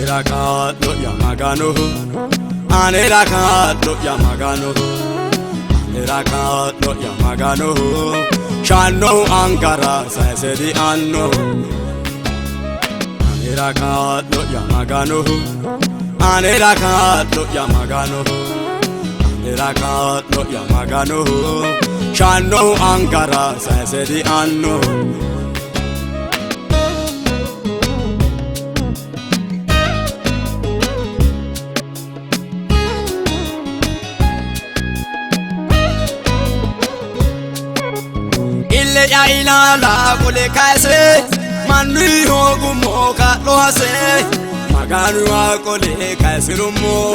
Aneracato Yamagano, Aneracato Yamagano, Aneracato Yamagano, Shano Ankara Sasedi Anno, Aneracato Yamagano, Aneracato Yamagano, Aneracato Yamagano, Shano Ankara Sasedi Anno. Ya ilala kule kaise manu hogumo ka lohase maganu akole kaisirumo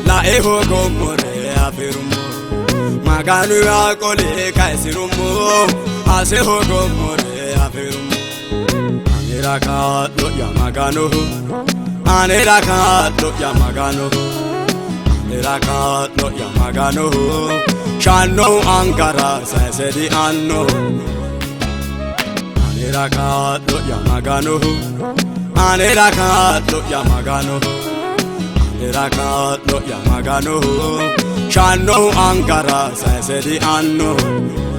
la ehogomo re afirumo maganu akole kaisirumo ase hogomo re afirumo Aneracato Yamagano, Aneracato Yamagano, Aneracato Yamagano, Shano Ankara Sasedi Anno. Aneracato Yamagano, Aneracato Yamagano, Aneracato Yamagano, Shano Ankara Sasedi Anno.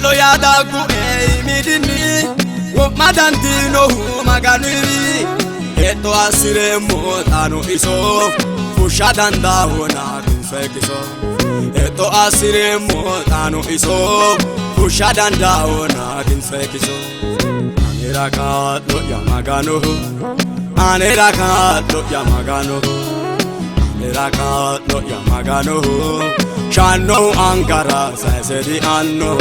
Lo yada ku midini wo madantino hu maganiri eto asire motano iso fushadanda wona kinsekiso eto asire motano iso fushadanda wona kinsekiso Aneracato Yamagano, Aneracato Yamagano, Aneracato Yamagano, Shano Ankara Sasedi Anno.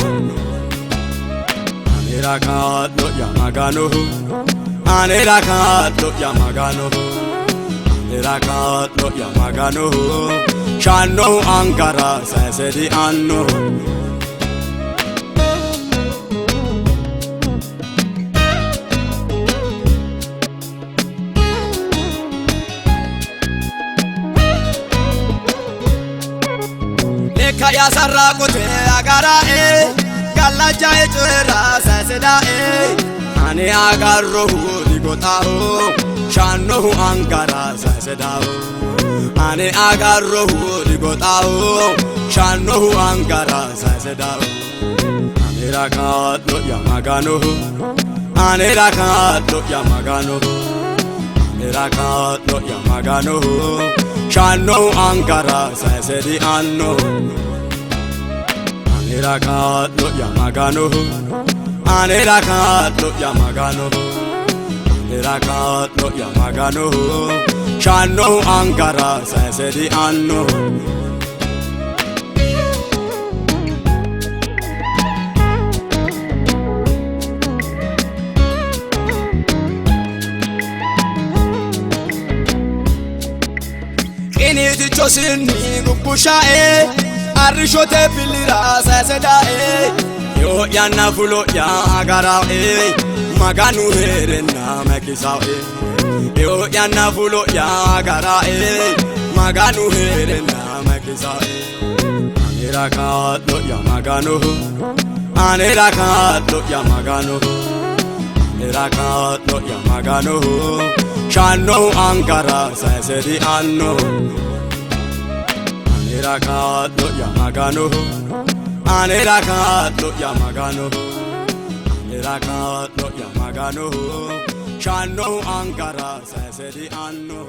Aneracato Yamagano, Aneracato Yamagano, Aneracato Yamagano, Shano Ankara Sasedi Anno. Kaya sarrakote agara galla jae chera saseda ane agarro digotao Shano Ankara saseda ane agarro digotao Shano Ankara saseda Aneracato Yamagano, Aneracato Yamagano, Aneracato Yamagano, Shano Ankara Sasedi Anno. Aneracato Yamagano, Aneracato Yamagano, Aneracato Yamagano, Shano Ankara Sasedi Anno. Initi chosini gubushae arishote bilira sasedae yo yana fulo ya agarae maganu herena mekisae yo yana fulo ya agarae maganu herena mekisae Aneracato Yamagano, Aneracato Yamagano, Aneracato Yamagano, Shano Ankara Sasedi Anno. Aneracato Yamagano, Aneracato Yamagano, Aneracato Yamagano, Shano Ankara Sasedi Anno.